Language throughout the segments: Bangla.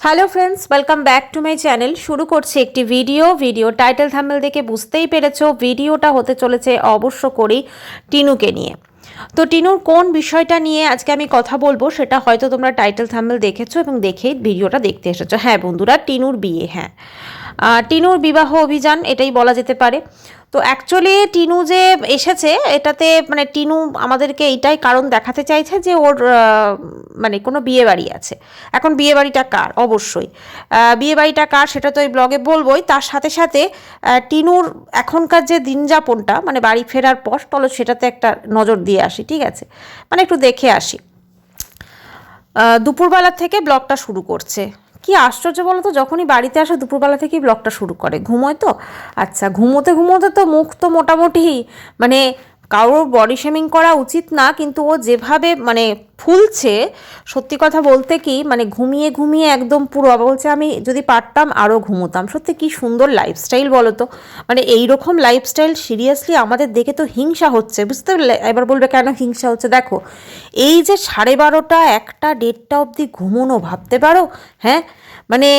Hello friends, welcome back to my channel. শুরু করছি একটি ভিডিও টাইটেল থাম্বনেল দেখে বুঝতেই পেরেছো ভিডিওটা হতে চলেছে অবশ্য করেই টিনুকে নিয়ে। তো টিনুর কোন বিষয়টা নিয়ে আজকে আমি কথা বলবো সেটা হয়তো তোমরা টাইটেল থাম্বনেল দেখেছো এবং দেখেই ভিডিওটা দেখতে এসেছো। হ্যাঁ বন্ধুরা, টিনুর বিয়ে, হ্যাঁ টিনুর বিবাহ অভিযান এটাই বলা যেতে পারে। তো অ্যাকচুয়ালি টিনু যে এসেছে এটাতে মানে টিনু আমাদেরকে এইটাই কারণ দেখাতে চাইছে যে ওর মানে কোনো বিয়ে বাড়ি আছে। এখন বিয়ে বাড়িটা কার, অবশ্যই বিয়ে বাড়িটা কার সেটা তো এই ব্লগে বলবোই। তার সাথে সাথে টিনুর এখনকার যে দিনযাপনটা মানে বাড়ি ফেরার পর চলো সেটাতে একটা নজর দিয়ে আসি, ঠিক আছে? মানে একটু দেখে আসি। দুপুরবেলা থেকে ব্লগটা শুরু করছে। কি আশ্চর্য বলো তো, যখনই বাড়িতে আসে দুপুরবেলা থেকেই ব্লগটা শুরু করে। ঘুমোয় তো, আচ্ছা ঘুমোতে ঘুমোতে তো মুখ তো মোটামুটি মানে কারোর বডি শেমিং করা উচিত না, কিন্তু ও যেভাবে মানে ফুলছে, সত্যি কথা বলতে কি মানে ঘুমিয়ে ঘুমিয়ে একদম পুরো বলছে আমি যদি পারতাম আরও ঘুমোতাম। সত্যি কি সুন্দর লাইফস্টাইল বলো তো, মানে এইরকম লাইফস্টাইল সিরিয়াসলি আমাদের দেখে তো হিংসা হচ্ছে, বুঝতে পারলে? এবার বলবে কেন হিংসা হচ্ছে, দেখো এই যে 12:30 1টা 1:30 অবধি ঘুমোনো, ভাবতে পারো? হ্যাঁ মানে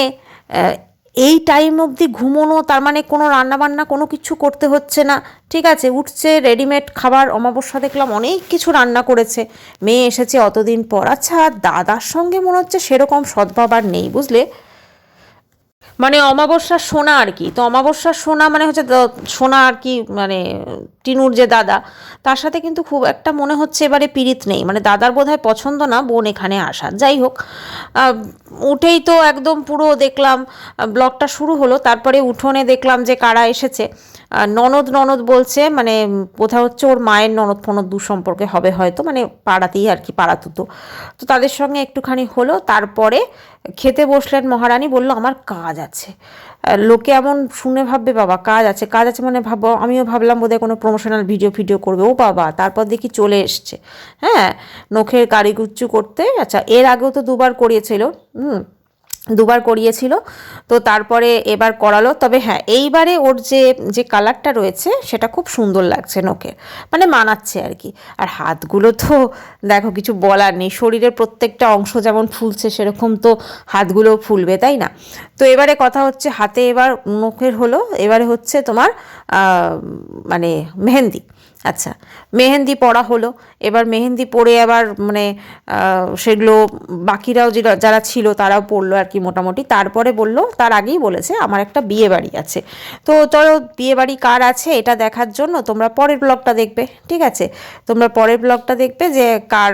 এই টাইম অবধি ঘুমোনো, তার মানে কোনো রান্নাবান্না কোনো কিছু করতে হচ্ছে না, ঠিক আছে? উঠছে রেডিমেড খাবার, অমাবস্যা দেখলাম অনেক কিছু রান্না করেছে, মেয়ে এসেছে অতদিন পর। আচ্ছা দাদার সঙ্গে মনে হচ্ছে সেরকম সদ্ভাব আর নেই, বুঝলে? মানে অমাবস্যার সোনা আর কি। তো অমাবস্যার সোনা মানে হচ্ছে সোনা আর কি, মানে টিনুর যে দাদা তার সাথে কিন্তু খুব একটা মনে হচ্ছে এবারে পীড়িত নেই। মানে দাদার বোধহয় পছন্দ না বোন এখানে আসা। যাই হোক, উঠেই তো একদম পুরো দেখলাম ব্লগটা শুরু হলো। তারপরে উঠোনে দেখলাম যে কারা এসেছে। ননদ ননদ বলছে, মানে বোধহয় হচ্ছে ওর মায়ের ননদ ফনদ দূর সম্পর্কে হবে হয়তো, মানে পাড়াতেই আর কি, পাড়াতুতো। তো তাদের সঙ্গে একটুখানি হলো। তারপরে খেতে বসলেন মহারানী, বলল আমার কাজ আছে। লোকে এমন শুনে ভাববে বাবা কাজ আছে, কাজ আছে মানে ভাবো, আমিও ভাবলাম বোধহয় কোনো প্রমোশনাল ভিডিও করবে। ও বাবা, তারপর দেখি চলে এসছে, হ্যাঁ, নখের কারিকুচ্চু করতে। আচ্ছা এর আগেও তো দুবার করিয়েছিল, দুবার করিয়েছিল। তো তারপরে এবার করালো। তবে হ্যাঁ এইবারে ওর যে যে কালারটা রয়েছে সেটা খুব সুন্দর লাগছে নখের, মানে মানাচ্ছে আর কি। আর হাতগুলো তো দেখো কিছু বলার নেই, শরীরের প্রত্যেকটা অংশ যেমন ফুলছে সেরকম তো হাতগুলোও ফুলবে, তাই না? তো এবারে কথা হচ্ছে হাতে এবার নখের হলো, এবারে হচ্ছে তোমার মানে মেহেন্দি। আচ্ছা মেহেন্দি পড়া হলো। এবার মেহেন্দি পরে আবার মানে সেগুলো বাকিরাও যারা ছিল তারাও পড়লো আর কি মোটামুটি। তারপরে বলল, তার আগেই বলেছে আমার একটা বিয়ে বাড়ি আছে। তো চলো বিয়ে বাড়ি কার আছে এটা দেখার জন্য তোমরা পরের ব্লগটা দেখবে, ঠিক আছে? তোমরা পরের ব্লগটা দেখবে যে কার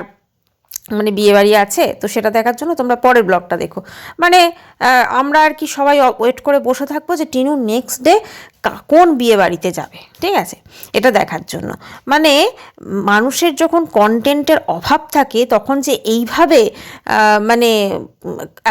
মানে বিয়ে বাড়ি আছে, তো সেটা দেখার জন্য তোমরা পরের ব্লগটা দেখো। মানে আমরা আর কি সবাই ওয়েট করে বসে থাকবো যে টিনু নেক্সট ডে কোন বিয়ে বাড়িতে যাবে, ঠিক আছে? এটা দেখার জন্য। মানে মানুষের যখন কন্টেন্টের অভাব থাকে তখন যে এইভাবে মানে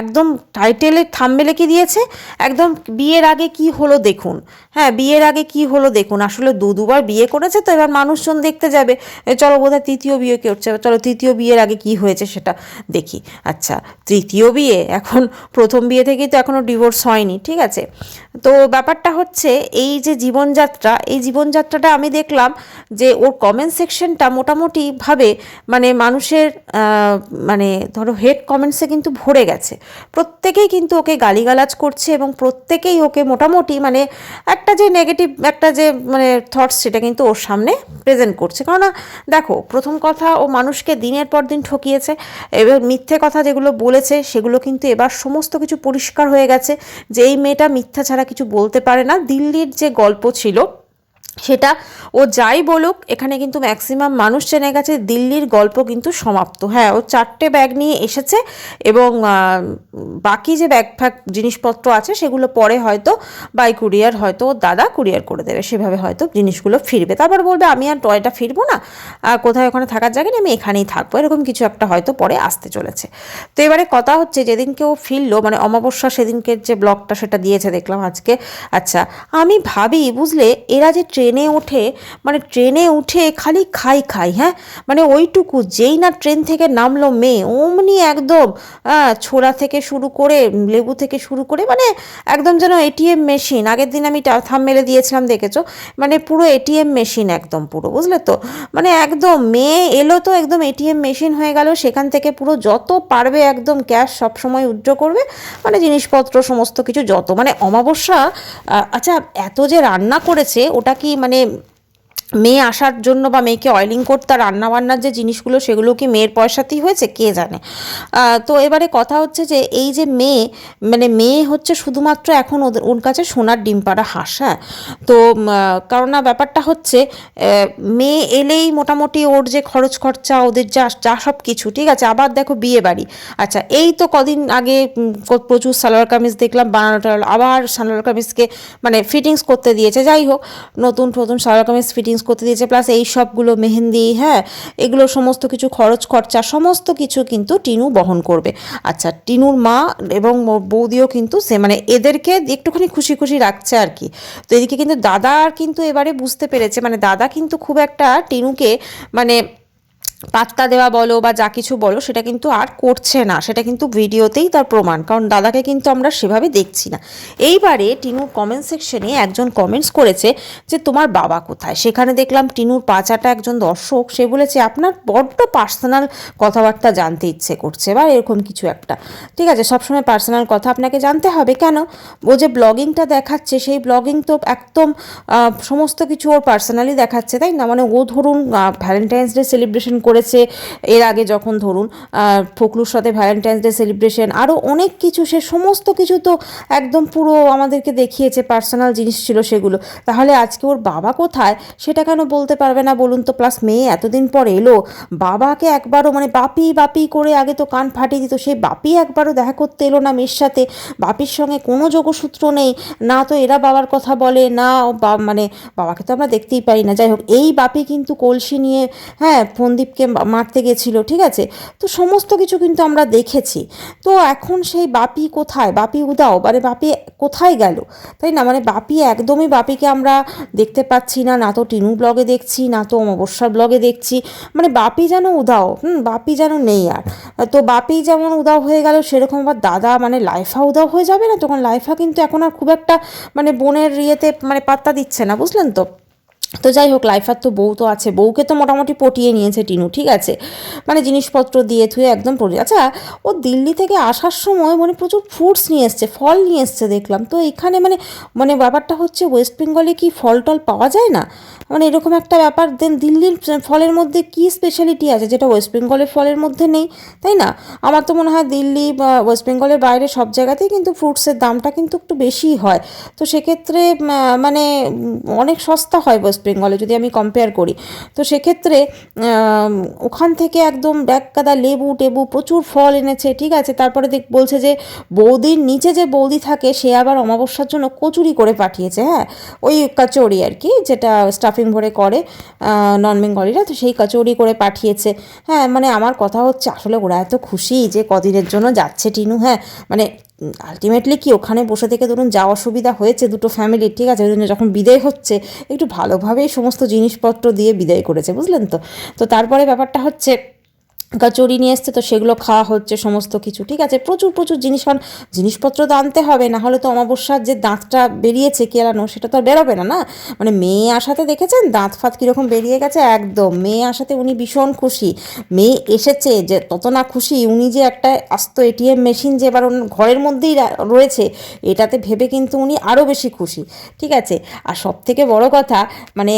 একদম টাইটেলে থাম্বনেলে কি দিয়েছে, একদম বিয়ের আগে কি হলো দেখুন। হ্যাঁ বিয়ের আগে কি হলো দেখুন, আসলে দুবার বিয়ে করেছে তো এবার মানুষজন দেখতে যাবে, চলো বোধহয় তৃতীয় বিয়ে করছে, চলো তৃতীয় বিয়ের আগে কি হয়েছে সেটা দেখি। আচ্ছা তৃতীয় বিয়ে, এখন প্রথম বিয়ে থেকেই তো এখনও ডিভোর্স হয়নি, ঠিক আছে? তো ব্যাপারটা হচ্ছে এই যে জীবনযাত্রা, এই জীবনযাত্রাটা আমি দেখলাম যে ওর কমেন্ট সেকশনটা মোটামুটিভাবে মানে মানুষের মানে ধরো হেড কমেন্টসে কিন্তু ভরে গেছে। প্রত্যেকেই কিন্তু ওকে গালিগালাজ করছে এবং প্রত্যেকেই ওকে মোটামুটি মানে একটা যে নেগেটিভ একটা যে মানে থটস সেটা কিন্তু ওর সামনে প্রেজেন্ট করছে। কেননা দেখো প্রথম কথা ও মানুষকে দিনের পর দিন ঠকিয়েছে, এবার মিথ্যে কথা যেগুলো বলেছে সেগুলো কিন্তু এবার সমস্ত কিছু পরিষ্কার হয়ে গেছে যে এই মেয়েটা মিথ্যা ছাড়া কিছু বলতে পারে না। দিল্লির যে গল্প ছিল সেটা ও যাই বলুক এখানে কিন্তু ম্যাক্সিমাম মানুষ জেনে গেছে দিল্লির গল্প কিন্তু সমাপ্ত। হ্যাঁ ও 4টে ব্যাগ নিয়ে এসেছে এবং বাকি যে ব্যাগ ফ্যাগ জিনিসপত্র আছে সেগুলো পরে হয়তো বাই কুরিয়ার হয়তো ওর দাদা কুরিয়ার করে দেবে, সেভাবে হয়তো জিনিসগুলো ফিরবে। তারপর বলবে আমি আর টয়টা ফিরবো না, কোথায় ওখানে থাকার জায়গা নেই, আমি এখানেই থাকবো, এরকম কিছু একটা হয়তো পরে আসতে চলেছে। তো এবারে কথা হচ্ছে যেদিনকে ও ফিরলো মানে অমাবস্যা সেদিনকে যে ব্লগটা সেটা দিয়েছে দেখলাম আজকে। আচ্ছা আমি ভাবি বুঝলে এরা যে ট্রেনে উঠে খালি খাই, হ্যাঁ, মানে ওইটুকু যেই না ট্রেন থেকে নামলো মেয়ে অমনি একদম ছোলা থেকে শুরু করে লেবু থেকে শুরু করে মানে একদম যেন এটিএম মেশিন। আগের দিন আমি থাম্বনেলে দিয়েছিলাম, দেখেছো, মানে পুরো এটিএম মেশিন একদম পুরো, বুঝলে তো, মানে একদম মেয়ে এলো তো একদম এটিএম মেশিন হয়ে গেল। সেখান থেকে পুরো যত পারবে একদম ক্যাশ সবসময় উইথড্র করবে, মানে জিনিসপত্র সমস্ত কিছু যত, মানে অমাবস্যা। আচ্ছা, এত যে রান্না করেছে ওটা কি মানে মেয়ে আসার জন্য বা মেয়েকে অয়েলিং করতে রান্নাবান্নার যে জিনিসগুলো সেগুলো কি মেয়ের পয়সাতেই হয়েছে কে জানে। তো এবারে কথা হচ্ছে যে এই যে মেয়ে হচ্ছে শুধুমাত্র এখন ওর কাছে সোনার ডিম পাড়া হাঁস। হ্যাঁ, তো কারণ না ব্যাপারটা হচ্ছে মেয়ে এলেই মোটামুটি ওর যে খরচ খরচা ওদের যা সব কিছু, ঠিক আছে। আবার দেখো বিয়ে বাড়ি, আচ্ছা এই তো কদিন আগে প্রচুর সালোয়ার কামিজ দেখলাম বানানোটা, আবার সালোয়ার কামিজকে মানে ফিটিংস করতে দিয়েছে, যাই হোক নতুন সালোয়ার কামিজ ফিটিংস করতে দিয়েছে, প্লাস এই সবগুলো মেহেন্দি, হ্যাঁ, এগুলো সমস্ত কিছু খরচ খরচা সমস্ত কিছু কিন্তু টিনু বহন করবে। আচ্ছা, টিনুর মা এবং বৌদিও কিন্তু সে মানে এদেরকে একটুখানি খুশি খুশি রাখছে আর কি। তো এদিকে কিন্তু দাদা কিন্তু এবারে বুঝতে পেরেছে, মানে দাদা কিন্তু খুব একটা টিনুকে মানে পাত্তা দেওয়া বলো বা যা কিছু বলো সেটা কিন্তু আর করছে না, সেটা কিন্তু ভিডিওতেই তার প্রমাণ, কারণ দাদাকে কিন্তু আমরা সেভাবে দেখছি না। এইবারে টিনুর কমেন্ট সেকশনে একজন কমেন্টস করেছে যে তোমার বাবা কোথায়, সেখানে দেখলাম টিনুর পাচাটা একজন দর্শক, সে বলেছে আপনার বড্ড পার্সোনাল কথাবার্তা জানতে ইচ্ছে করছে বা এরকম কিছু একটা, ঠিক আছে, সবসময় পার্সোনাল কথা আপনাকে জানতে হবে কেন? ও যে ব্লগিংটা দেখাচ্ছে সেই ব্লগিং তো একদম সমস্ত কিছু ওর পার্সোনালি দেখাচ্ছে, তাই না? মানে ও ধরুন ভ্যালেন্টাইন্স ডে সেলিব্রেশন করেছে এর আগে, যখন ধরুন ফখরুর সাথে ভ্যালেন্টাইন্স ডে সেলিব্রেশন, আরও অনেক কিছু, সে সমস্ত কিছু তো একদম পুরো আমাদেরকে দেখিয়েছে, পার্সোনাল জিনিস ছিল সেগুলো। তাহলে আজকে ওর বাবা কোথায় সেটা কেন বলতে পারবে না বলুন তো? প্লাস মেয়ে এতদিন পর এলো, বাবাকে একবারও মানে বাপি করে আগে তো কান ফাটিয়ে দিত, সেই বাপি একবারও দেখা করতে এলো না মেয়ের সাথে। বাপির সঙ্গে কোনো যোগসূত্র নেই, না তো এরা বাবার কথা বলে না, মানে বাবাকে তো আমরা দেখতেই পারি না। যাই হোক, এই বাপি কিন্তু কলসি নিয়ে, হ্যাঁ, ফন্দীপকে মারতে গেছিল, ঠিক আছে, তো সমস্ত কিছু কিন্তু আমরা দেখেছি। তো এখন সেই বাপি কোথায়? বাপি উদাও, মানে বাপি কোথায় গেল, তাই না? মানে বাপি একদমই, বাপিকে আমরা দেখতে পাচ্ছি না, না তো টিনু ব্লগে দেখছি, না তো অমাবস্যার ব্লগে দেখছি, মানে বাপি যেন উদাও, বাপি যেন নেই আর। তো বাপি যেমন উদাও হয়ে গেল, সেরকম আবার দাদা মানে লাইফা উদাও হয়ে যাবে না তখন? লাইফা কিন্তু এখন আর খুব একটা মানে বোনের ইয়েতে মানে পাত্তা দিচ্ছে না, বুঝলেন তো। তো যাই হোক, লাইফার তো বউ তো আছে, বউকে তো মোটামুটি পটিয়ে নিয়েছে টিনু, ঠিক আছে, মানে জিনিসপত্র দিয়ে থুয়ে একদম পটিয়ে। আচ্ছা, ও দিল্লি থেকে আসার সময় মানে প্রচুর ফ্রুটস নিয়ে এসছে, ফল নিয়ে এসছে দেখলাম, তো এখানে মানে মানে ব্যাপারটা হচ্ছে ওয়েস্ট বেঙ্গলে কি ফল টল পাওয়া যায় না, মানে এরকম একটা ব্যাপার। দেন দিল্লির ফলের মধ্যে কি স্পেশালিটি আছে যেটা ওয়েস্ট বেঙ্গলের ফলের মধ্যে নেই, তাই না? আমার তো মনে হয় দিল্লি বা ওয়েস্ট বেঙ্গলের বাইরে সব জায়গাতেই কিন্তু ফ্রুটসের দামটা কিন্তু একটু বেশিই হয়। তো সেক্ষেত্রে মানে অনেক সস্তা হয় ওয়েস্ট বেঙ্গলে যদি আমি কম্পেয়ার করি। তো সেক্ষেত্রে ওখান থেকে একদম ব্যাগ কাদা লেবু টেবু প্রচুর ফল এনেছে, ঠিক আছে। তারপরে বলছে যে বৌদির নিচে যে বৌদি থাকে সে আবার অমাবস্যার জন্য কচুরি করে পাঠিয়েছে, হ্যাঁ, ওই কচুরি আর কি, যেটা স্টাফিং ভরে করে নন বেঙ্গলিরা, তো সেই কচুরি করে পাঠিয়েছে। হ্যাঁ, মানে আমার কথা হচ্ছে আসলে ওরা এত খুশি যে কদিনের জন্য যাচ্ছে টিনু, হ্যাঁ, মানে আলটিমেটলি কি ওখানে বসে থেকে ধরুন যা অসুবিধা হয়েছে দুটো ফ্যামিলির, ঠিক আছে, ওই জন্য যখন বিদায় হচ্ছে একটু ভালোভাবেই সমস্ত জিনিসপত্র দিয়ে বিদায় করেছে, বুঝলেন তো। তো তারপরে ব্যাপারটা হচ্ছে কচুরি নিয়ে এসছে, তো সেগুলো খাওয়া হচ্ছে সমস্ত কিছু, ঠিক আছে, প্রচুর জিনিস, কারণ জিনিসপত্র তো আনতে হবে, না হলে তো অমাবস্যার যে দাঁতটা বেরিয়েছে কেরানো সেটা তো আর বেরোবে না, না। মানে মেয়ে আসাতে দেখেছেন দাঁত ফাত কীরকম বেরিয়ে গেছে, একদম মেয়ে আসাতে উনি ভীষণ খুশি। মেয়ে এসেছে যে তত না খুশি, উনি যে একটা আস্ত এটিএম মেশিন যে এবার ঘরের মধ্যেই রয়েছে এটাতে ভেবে কিন্তু উনি আরও বেশি খুশি, ঠিক আছে। আর সব থেকে বড় কথা মানে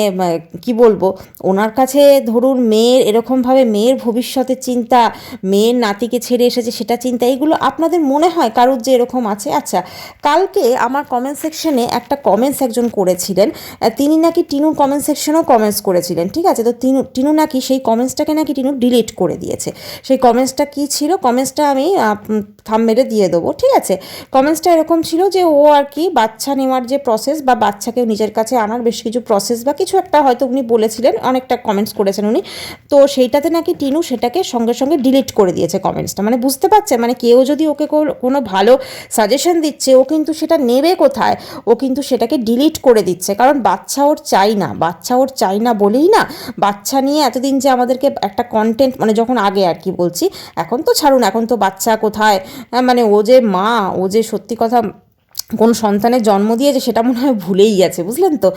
কি বলবো, ওনার কাছে ধরুন মেয়ের এরকমভাবে মেয়ের ভবিষ্যতে চিন্তা, মেয়ের নাতিকে ছেড়ে এসেছে সেটা চিন্তা, এগুলো আপনাদের মনে হয় কারোর যে এরকম আছে? আচ্ছা, কালকে আমার কমেন্ট সেকশনে একটা কমেন্টস একজন করেছিলেন, তিনি নাকি টিনুর কমেন্ট সেকশনেও কমেন্টস করেছিলেন, ঠিক আছে। তো টিনু নাকি সেই কমেন্টসটাকে নাকি টিনু ডিলিট করে দিয়েছে। সেই কমেন্টসটা কী ছিল, কমেন্টসটা আমি থাম্বনেলে দিয়ে দেবো, ঠিক আছে। কমেন্টসটা এরকম ছিল যে ও আর কি বাচ্চা নেওয়ার যে প্রসেস বা বাচ্চাকে নিজের কাছে আনার বেশ কিছু প্রসেস বা কিছু একটা হয়তো উনি বলেছিলেন, অনেকটা কমেন্টস করেছেন উনি, তো সেইটাতে নাকি টিনু সেটাকে সঙ্গে সঙ্গে ডিলিট করে দিয়েছে কমেন্টসটা। মানে বুঝতে পারছে, মানে কেউ যদি ওকে কোনো ভালো সাজেশন দিচ্ছে ও কিন্তু সেটা নেবে কোথায়, ও কিন্তু সেটাকে ডিলিট করে দিচ্ছে। কারণ বাচ্চা ওর চাই না বলেই না, বাচ্চা নিয়ে এতদিন যে আমাদেরকে একটা কন্টেন্ট, মানে যখন আগে আর কি বলছি, এখন তো ছাড়ুন, এখন তো বাচ্চা কোথায়, মানে ও যে মা, ও যে সত্যি কথা কোন সন্তানের জন্ম দিয়েছে সেটা মনে হয় ভুলেই গেছে, বুঝলেন তো।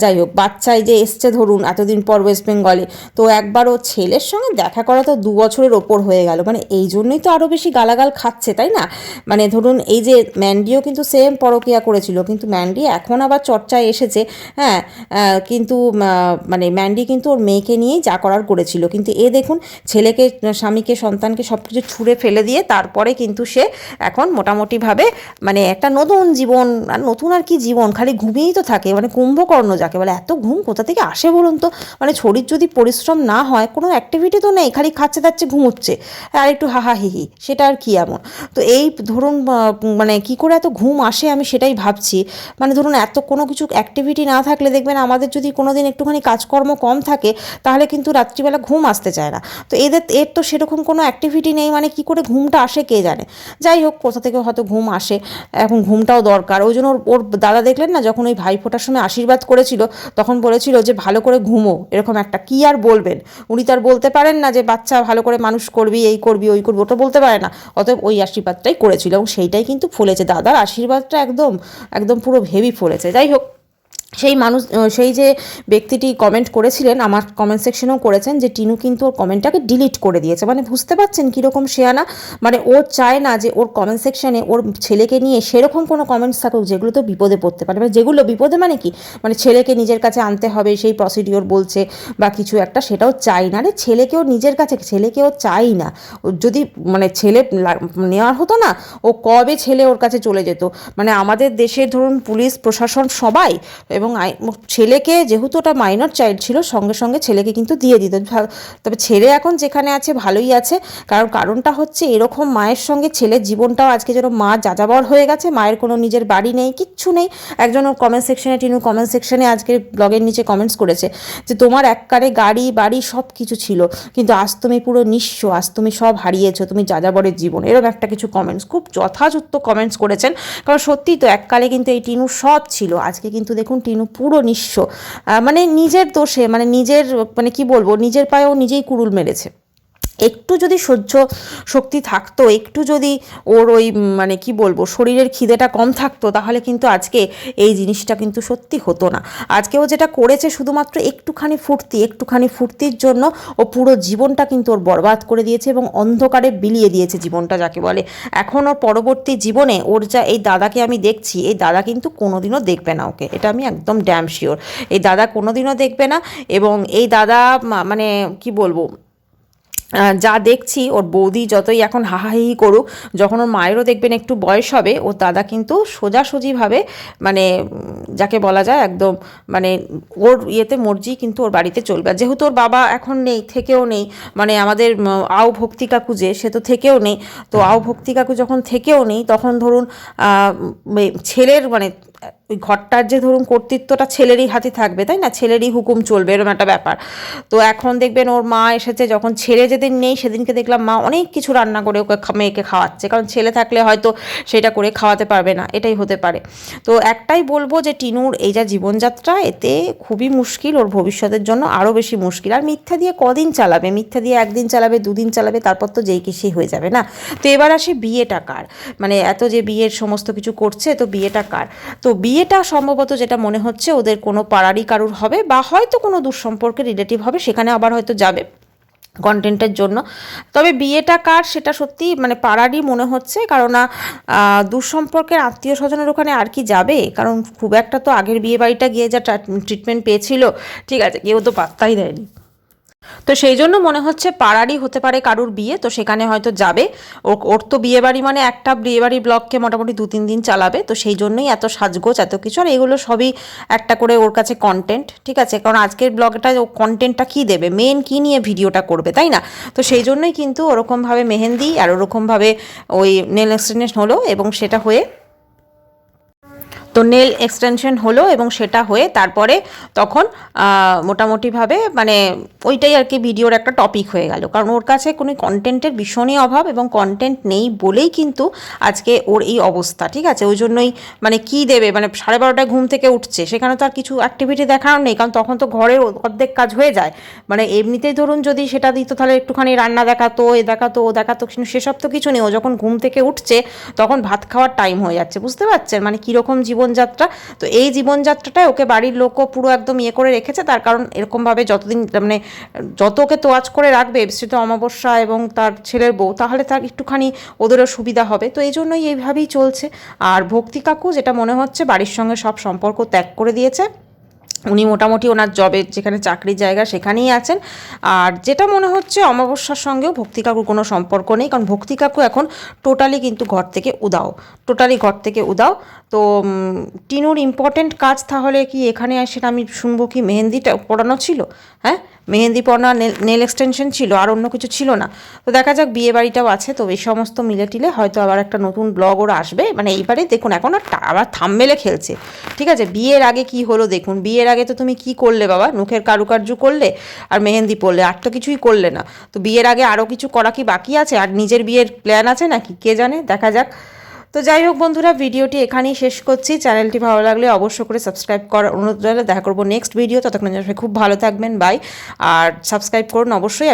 যাই হোক, বাচ্চায় যে এসছে ধরুন এতদিন পর ওয়েস্ট বেঙ্গলে, তো একবার ও ছেলের সঙ্গে দেখা করা তো 2 বছরের ওপর হয়ে গেল, মানে এই জন্যই তো আরও বেশি গালাগাল খাচ্ছে, তাই না। মানে ধরুন এই যে ম্যান্ডিও কিন্তু সেম পরকীয়া করেছিল, কিন্তু ম্যান্ডি এখন আবার চর্চায় এসেছে, হ্যাঁ, কিন্তু মানে ম্যান্ডি কিন্তু ওর মেয়েকে নিয়েই যা করার করেছিল, কিন্তু এ দেখুন ছেলেকে, স্বামীকে, সন্তানকে সব কিছু ছুঁড়ে ফেলে দিয়ে তারপরে কিন্তু সে এখন মোটামুটিভাবে মানে একটা নতুন জীবন, আর নতুন আর কি জীবন, খালি ঘুমিয়েই তো থাকে, মানে কুম্ভকর্ণ যাকে বলে। এত ঘুম কোথা থেকে আসে বলুন তো, মানে শরীর যদি পরিশ্রম না হয়, কোনো অ্যাক্টিভিটি তো নেই, খালি খাচ্ছে দাচ্ছে ঘুমোচ্ছে আর একটু হাহা হিহি, সেটা আর কি এমন। তো এই ধরুন মানে কি করে এত ঘুম আসে আমি সেটাই ভাবছি। মানে ধরুন এত কোনো কিছু অ্যাক্টিভিটি না থাকলে দেখবেন আমাদের যদি কোনো দিন একটুখানি কাজকর্ম কম থাকে তাহলে কিন্তু রাত্রিবেলা ঘুম আসতে চায় না। তো এর তো সেরকম কোনো অ্যাক্টিভিটি নেই, মানে কি করে ঘুমটা আসে কে জানে। যাই হোক, কোথা থেকে হয়তো ঘুম আসে, এখন ঘুমটাও দরকার। ওই জন্য ওর দাদা দেখলেন না, যখন ওই ভাইফোঁটার সময় আশীর্বাদ করেছিল তখন বলেছিল যে ভালো করে ঘুমো, এরকম একটা, কি আর বলবেন, উনি তার বলতে পারেন না যে বাচ্চা ভালো করে মানুষ করবি, এই করবি ওই করবি, ওটা বলতে পারে না। অতএব ওই আশীর্বাদটাই করেছিল এবং সেইটাই কিন্তু ফলেছে, দাদার আশীর্বাদটা একদম একদম পুরো হেভি ফলেছে। যাই হোক, সেই যে ব্যক্তিটি কমেন্ট করেছিলেন, আমার কমেন্ট সেকশনেও করেছেন যে টিনু কিন্তু ওর কমেন্টটাকে ডিলিট করে দিয়েছে। মানে বুঝতে পারছেন কীরকম শেয়ানা, মানে ও চায় না যে ওর কমেন্ট সেকশনে ওর ছেলেকে নিয়ে সেরকম কোনো কমেন্টস থাকুক যেগুলো তো বিপদে পড়তে পারে, মানে যেগুলো বিপদে, মানে কি, মানে ছেলেকে নিজের কাছে আনতে হবে সেই প্রসিডিওর বলছে বা কিছু একটা, সেটাও চাই না রে, ছেলেকেও নিজের কাছে, ছেলেকেও চাই না। যদি মানে ছেলে নেওয়ার হতো না, ও কবে ছেলে ওর কাছে চলে যেত। মানে আমাদের দেশের ধরুন পুলিশ প্রশাসন সবাই, এবং ছেলেকে, যেহেতু ওটা মাইনর চাইল্ড ছিল, সঙ্গে সঙ্গে ছেলেকে কিন্তু দিয়ে দিত। তবে ছেলে এখন যেখানে আছে ভালোই আছে, কারণটা হচ্ছে এরকম মায়ের সঙ্গে ছেলের জীবনটাও আজকে যেন মা যাযাবর হয়ে গেছে, মায়ের কোনো নিজের বাড়ি নেই, কিচ্ছু নেই। একজন ওর কমেন্ট সেকশনে, টিনু কমেন্ট সেকশনে আজকের ব্লগের নিচে কমেন্টস করেছে যে তোমার এককারে গাড়ি বাড়ি সব কিছু ছিল, কিন্তু আজ তুমি পুরো নিঃস্ব, আজ তুমি সব হারিয়েছো, তুমি যাযাবরের জীবন, এরকম একটা কিছু কমেন্টস, খুব যথাযথ কমেন্টস করেছেন। কারণ সত্যিই তো এককালে কিন্তু এই টিনু সব ছিল, আজকে কিন্তু দেখুন টিনু পুরো নিঃস্ব, মানে নিজের দোষে, মানে নিজের, মানে কি বলবো, নিজের পায়েও নিজেই কুড়ুল মেরেছে। একটু যদি সহ্য শক্তি থাকতো, একটু যদি ওর ওই মানে কি বলবো শরীরের খিদেটা কম থাকতো, তাহলে কিন্তু আজকে এই জিনিসটা কিন্তু সত্যি হতো না। আজকে ও যেটা করেছে শুধুমাত্র একটুখানি ফুর্তির জন্য ও পুরো জীবনটা কিন্তু ওর বরবাদ করে দিয়েছে এবং অন্ধকারে বিলিয়ে দিয়েছে জীবনটা যাকে বলে। এখন ওর পরবর্তী জীবনে ওর যা এই দাদাকে আমি দেখছি, এই দাদা কিন্তু কোনোদিনও দেখবে না ওকে, এটা আমি একদম ড্যাম শিওর। এই দাদা কোনোদিনও দেখবে না, এবং এই দাদা মানে কি বলবো, যা দেখছি ওর বৌদি যতই এখন হাহাহি করুক, যখন ওর মায়েরও দেখবেন একটু বয়স হবে, ওর দাদা কিন্তু সোজাসুজিভাবে, মানে যাকে বলা যায় একদম, মানে ওর ইয়েতে মর্জি কিন্তু ওর বাড়িতে চলবে। আর যেহেতু ওর বাবা এখন নেই, থেকেও নেই, মানে আমাদের আও ভক্তি কাকু যে, সে তো থেকেও নেই, তো আও ভক্তি কাকু যখন থেকেও নেই তখন ধরুন ছেলের, মানে ওই ঘরটার যে ধরুন কর্তৃত্বটা ছেলেরই হাতে থাকবে, তাই না, ছেলেরই হুকুম চলবে, এরকম একটা ব্যাপার। তো এখন দেখবেন ওর মা এসেছে, যখন ছেলে যেদিন নেই সেদিনকে দেখলাম মা অনেক কিছু রান্না করে ওকে মেয়েকে খাওয়াচ্ছে, কারণ ছেলে থাকলে হয়তো সেটা করে খাওয়াতে পারবে না, এটাই হতে পারে। তো একটাই বলবো যে টিনুর এই যা জীবনযাত্রা, এতে খুবই মুশকিল, ওর ভবিষ্যতের জন্য আরও বেশি মুশকিল। আর মিথ্যা দিয়ে কদিন চালাবে, মিথ্যা দিয়ে একদিন চালাবে, দুদিন চালাবে, তারপর তো যেই কিছুই হয়ে যাবে না। তো এবার আসে বিয়েটা কার, মানে এত যে বিয়ের সমস্ত কিছু করছে, তো বিয়েটা কার। তো বিয়েটা সম্ভবত যেটা মনে হচ্ছে ওদের কোনো পাড়ারই কারুর হবে, বা হয়তো কোনো দুঃসম্পর্কের রিলেটিভ হবে, সেখানে আবার হয়তো যাবে কন্টেন্টের জন্য। তবে বিয়েটা কার সেটা সত্যি মানে পাড়ারই মনে হচ্ছে, কারণ দুঃসম্পর্কের আত্মীয় স্বজনের ওখানে আর কি যাবে, কারণ খুব একটা তো আগের বিয়ে বাড়িটা গিয়ে যা ট্রিটমেন্ট পেয়েছিল, ঠিক আছে, কেউ তো পাত্তাই দেয়নি। তো সেই জন্য মনে হচ্ছে পাড়ারই হতে পারে কারুর বিয়ে, তো সেখানে হয়তো যাবে। ওর তো বিয়ে বাড়ি মানে একটা বিয়ে বাড়ি ব্লগকে মোটামুটি 2-3 দিন চালাবে, তো সেই জন্যই এত সাজগোজ এত কিছু, আর এগুলো সবই একটা করে ওর কাছে কন্টেন্ট, ঠিক আছে, কারণ আজকের ব্লগটা ও কন্টেন্টটা কী দেবে, মেন কী নিয়ে ভিডিওটা করবে, তাই না। তো সেই জন্যই কিন্তু ওরকমভাবে মেহেন্দি আর ওরকমভাবে ওই নেল এক্সটেনশন হলো, এবং সেটা হয়ে তো নেল এক্সটেনশন হলো এবং সেটা হয়ে তারপরে তখন মোটামুটিভাবে মানে ওইটাই আর কি ভিডিওর একটা টপিক হয়ে গেল, কারণ ওর কাছে কোনো কন্টেন্টের ভীষণই অভাব এবং কন্টেন্ট নেই বলেই কিন্তু আজকে ওর এই অবস্থা, ঠিক আছে। ওই জন্যই মানে কি দেবে, মানে 12:30টায় ঘুম থেকে উঠছে, সেখানে তো আর কিছু অ্যাক্টিভিটি দেখানোর নেই, কারণ তখন তো ঘরের অর্ধেক কাজ হয়ে যায়। মানে এমনিতেই ধরুন যদি সেটা দিত তাহলে একটুখানি রান্না দেখাতো, এ দেখাতো, ও দেখাতো, কিন্তু সেসব তো কিছু নেই। ও যখন ঘুম থেকে উঠছে তখন ভাত খাওয়ার টাইম হয়ে যাচ্ছে, বুঝতে পারছেন মানে কীরকম জীবনযাত্রা। তো এই জীবনযাত্রাটায় ওকে বাড়ির লোকও পুরো একদম ইয়ে করে রেখেছে, তার কারণ এরকমভাবে যতদিন মানে যত ওকে তোয়াজ করে রাখবে বিশেষত অমাবস্যা এবং তার ছেলের বউ, তাহলে তার একটুখানি ওদেরও সুবিধা হবে। তো এই জন্যই এইভাবেই চলছে। আর ভক্তি কাকু যেটা মনে হচ্ছে বাড়ির সঙ্গে সব সম্পর্ক ত্যাগ করে দিয়েছে, উনি মোটামুটি ওনার জবের যেখানে চাকরির জায়গা সেখানেই আছেন। আর যেটা মনে হচ্ছে অমাবস্যার সঙ্গেও ভক্তি কাকুর কোনো সম্পর্ক নেই, কারণ ভক্তি কাকু এখন টোটালি কিন্তু ঘর থেকে উদাও, টোটালি ঘর থেকে উদাও। তো টিনুর ইম্পর্টেন্ট কাজ তাহলে কি এখানে সেটা আমি শুনবো কি মেহেন্দিটা পড়ানো ছিল, হ্যাঁ মেহেন্দি পড়া, নেল এক্সটেনশন ছিল, আর অন্য কিছু ছিল না। তো দেখা যাক, বিয়ে বাড়িটাও আছে, তো এই সমস্ত মিলে টিলে হয়তো আবার একটা নতুন ব্লগ ওরা আসবে। মানে এইবারে দেখুন এখন আবার থাম্বনেলে খেলছে, ঠিক আছে। বিয়ের আগে কি হলো দেখুন, বিয়ের আগে তো তুমি কি করলে বাবা, মুখের কারুকার্য করলে আর মেহেন্দি পড়লে, আর তো কিছুই করলে না। তো বিয়ের আগে আরও কিছু করা কি বাকি আছে, আর নিজের বিয়ের প্ল্যান আছে নাকি কে জানে, দেখা যাক। তো যাই হোক বন্ধুরা, ভিডিওটি এখানেই শেষ করছি। চ্যানেলটি ভালো লাগলে অবশ্যই করে সাবস্ক্রাইব করার অনুরোধ রইলে। দেখা করবো নেক্সট ভিডিও, ততক্ষণ খুব ভালো থাকবেন, বাই। আর সাবস্ক্রাইব করুন অবশ্যই।